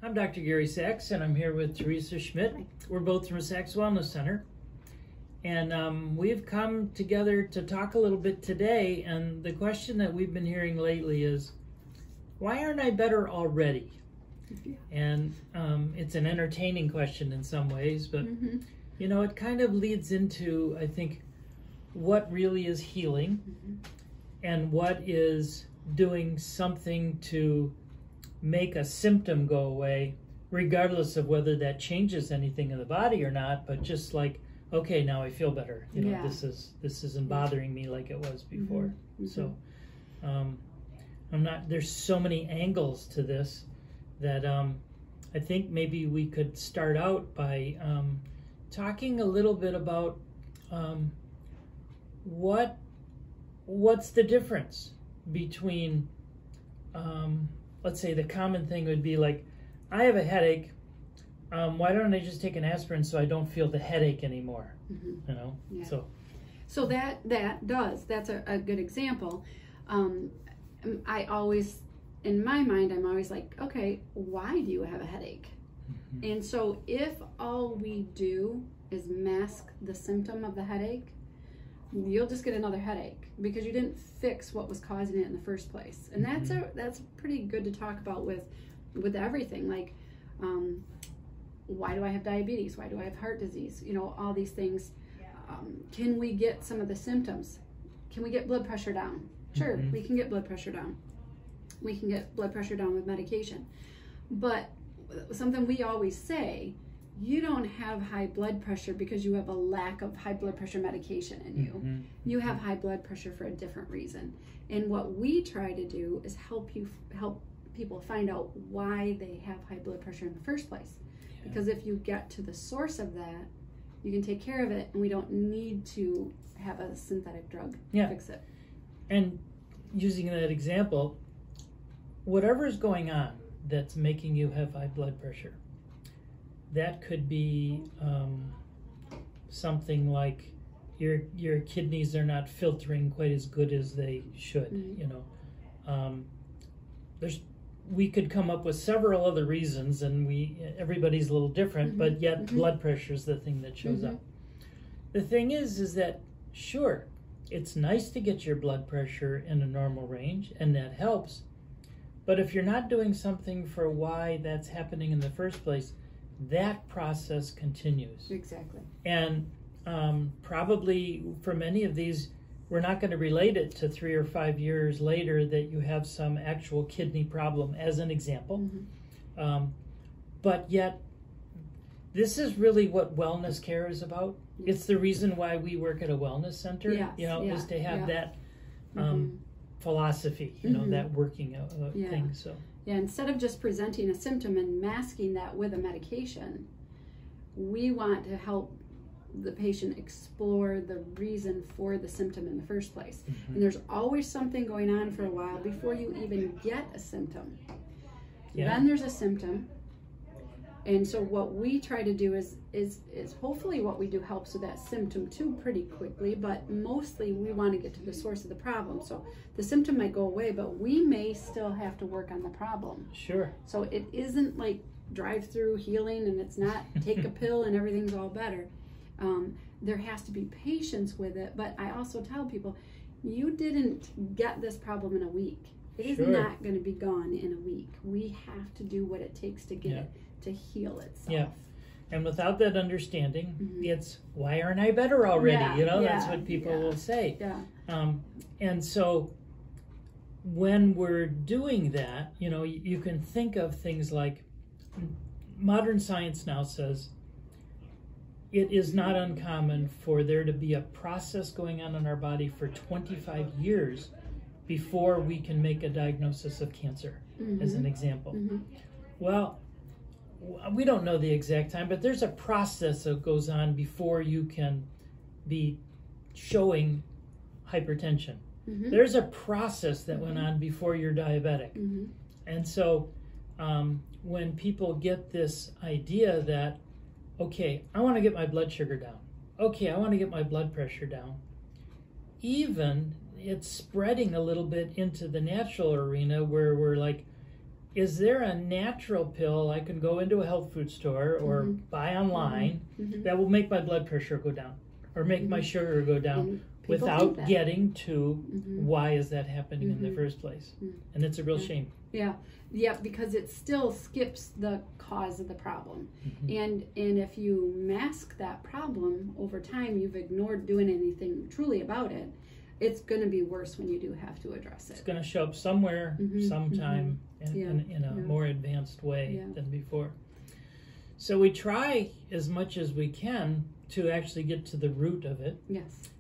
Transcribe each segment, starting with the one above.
I'm Dr. Gary Sachs, and I'm here with Theresa Schmidt. We're both from Sachs Wellness Center. And we've come together to talk a little bit today, and the question that we've been hearing lately is, why aren't I better already? Yeah. And it's an entertaining question in some ways, but you know, it kind of leads into, I think, what really is healing and what is doing something to make a symptom go away, regardless of whether that changes anything in the body or not, but just like, okay, now I feel better. You know, this isn't bothering me like it was before. So there's so many angles to this that I think maybe we could start out by talking a little bit about what's the difference between let's say the common thing would be like, I have a headache, why don't I just take an aspirin so I don't feel the headache anymore? You know? Yeah. So that's a good example. I always, in my mind, I'm always like, okay, why do you have a headache? And so if all we do is mask the symptom of the headache, you'll just get another headache because you didn't fix what was causing it in the first place. And that's pretty good to talk about with everything. Like, why do I have diabetes? Why do I have heart disease? You know, all these things. Can we get some of the symptoms? Can we get blood pressure down? Sure, we can get blood pressure down. We can get blood pressure down with medication. But something we always say, you don't have high blood pressure because you have a lack of high blood pressure medication in you. You have high blood pressure for a different reason. And what we try to do is help people find out why they have high blood pressure in the first place. Because if you get to the source of that, you can take care of it, and we don't need to have a synthetic drug to fix it. And using that example, whatever's going on that's making you have high blood pressure, that could be something like your kidneys are not filtering quite as good as they should. You know, we could come up with several other reasons, and everybody's a little different, but yet blood pressure is the thing that shows up. The thing is that sure, it's nice to get your blood pressure in a normal range, and that helps. But if you're not doing something for why that's happening in the first place, that process continues. Exactly. And probably for many of these, we're not going to relate it to 3 or 5 years later that you have some actual kidney problem, as an example. But yet, this is really what wellness care is about. It's the reason why we work at a wellness center, you know, is to have that philosophy, you know, that working thing. So. Yeah, instead of just presenting a symptom and masking that with a medication, we want to help the patient explore the reason for the symptom in the first place. And there's always something going on for a while before you even get a symptom. Then there's a symptom. And so what we try to do is hopefully what we do helps with that symptom too pretty quickly, but mostly we want to get to the source of the problem. So the symptom might go away, but we may still have to work on the problem. Sure. So it isn't like drive-through healing, and it's not take a pill and everything's all better. There has to be patience with it, but I also tell people, you didn't get this problem in a week. It is not going to be gone in a week. We have to do what it takes to get it to heal itself. Yeah. And without that understanding, it's, why aren't I better already? You know, that's what people will say. And so when we're doing that, you know, you can think of things like, modern science now says it is not uncommon for there to be a process going on in our body for 25 years before we can make a diagnosis of cancer, as an example. Well, we don't know the exact time, but there's a process that goes on before you can be showing hypertension. There's a process that went on before you're diabetic. And so when people get this idea that, okay, I want to get my blood sugar down. Okay, I want to get my blood pressure down. Even it's spreading a little bit into the natural arena where we're like, is there a natural pill I can go into a health food store or buy online that will make my blood pressure go down or make my sugar go down without getting to why is that happening in the first place? And it's a real shame. Yeah, because it still skips the cause of the problem. And if you mask that problem over time, you've ignored doing anything truly about it, it's going to be worse when you do have to address it. It's going to show up somewhere, sometime, in a more advanced way than before. So we try as much as we can to actually get to the root of it. Yes.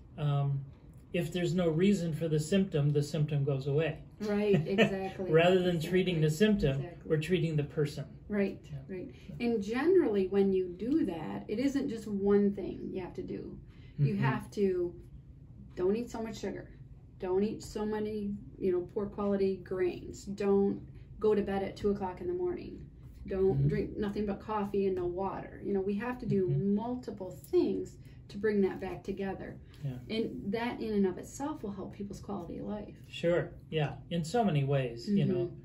If there's no reason for the symptom goes away. Right, exactly. Rather than treating the symptom, we're treating the person. Right, right. And generally, when you do that, it isn't just one thing you have to do. You have to, don't eat so much sugar. Don't eat so many, poor quality grains. Don't go to bed at 2 o'clock in the morning. Don't drink nothing but coffee and no water. We have to do multiple things to bring that back together. And that in and of itself will help people's quality of life. Sure, in so many ways,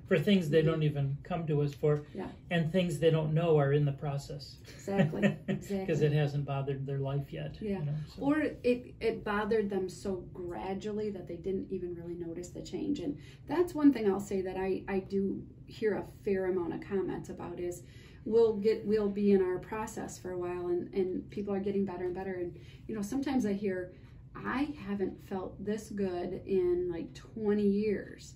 for things they don't even come to us for, and things they don't know are in the process. Exactly. Because it hasn't bothered their life yet. So. Or it bothered them so gradually that they didn't even really notice the change. And that's one thing I'll say that I do hear a fair amount of comments about is, we'll be in our process for a while and people are getting better and better, and sometimes I hear, I haven't felt this good in like 20 years.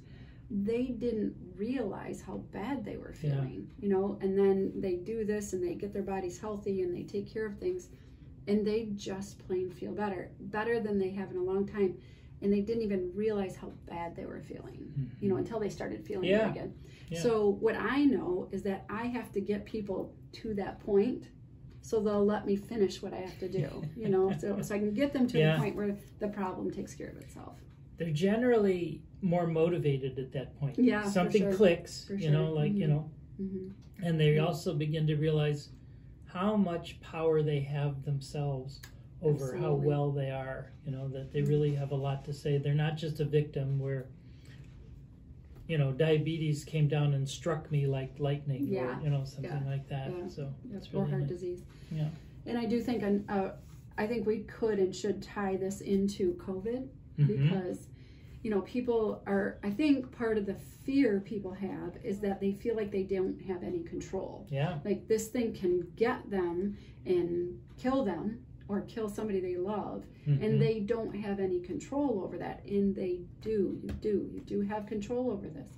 They didn't realize how bad they were feeling, and then they do this and they get their bodies healthy and they take care of things and they just plain feel better than they have in a long time, and they didn't even realize how bad they were feeling, until they started feeling it again. So what I know is that I have to get people to that point so they'll let me finish what I have to do, so I can get them to the point where the problem takes care of itself. They're generally more motivated at that point. Something clicks, and they also begin to realize how much power they have themselves over how well they are, that they really have a lot to say. They're not just a victim where, diabetes came down and struck me like lightning, or something like that. So it's really or heart disease. And I do think I think we could and should tie this into COVID because people are, I think part of the fear people have is that they feel like they don't have any control. Like this thing can get them and kill them or kill somebody they love, and they don't have any control over that, and they do. You do have control over this.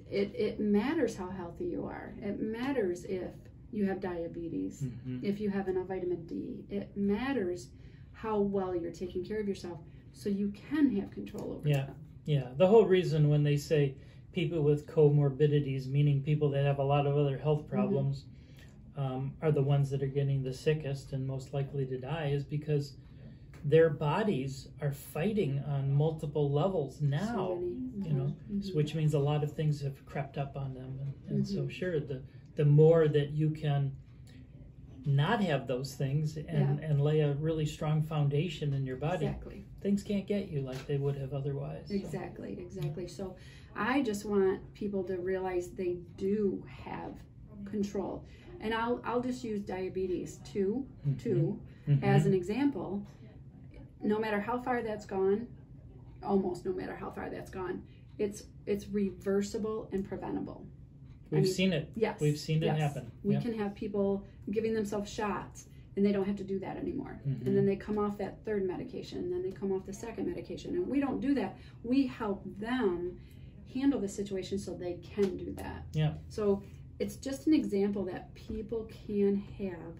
It matters how healthy you are. It matters if you have diabetes, if you have enough vitamin D. It matters how well you're taking care of yourself, so you can have control over that. The whole reason when they say people with comorbidities, meaning people that have a lot of other health problems, are the ones that are getting the sickest and most likely to die, is because their bodies are fighting on multiple levels now, which means a lot of things have crept up on them. And so sure, the more that you can not have those things and lay a really strong foundation in your body, things can't get you like they would have otherwise. Exactly. So I just want people to realize they do have control. And I'll just use diabetes too, as an example. No matter how far that's gone, almost no matter how far that's gone, it's reversible and preventable. We've seen it. Yes. We've seen it happen. We can have people giving themselves shots and they don't have to do that anymore. And then they come off that third medication, and then they come off the second medication. And we don't do that. We help them handle the situation so they can do that. So it's just an example that people can have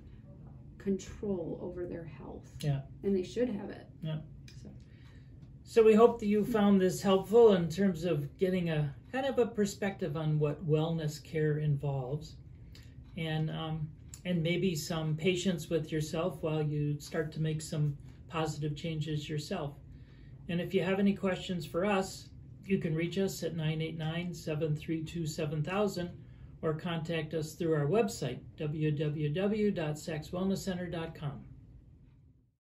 control over their health. And they should have it. So we hope that you found this helpful in terms of getting a kind of a perspective on what wellness care involves, and maybe some patience with yourself while you start to make some positive changes yourself. And if you have any questions for us, you can reach us at 989-732-7000 or contact us through our website, www.sacswellnesscenter.com.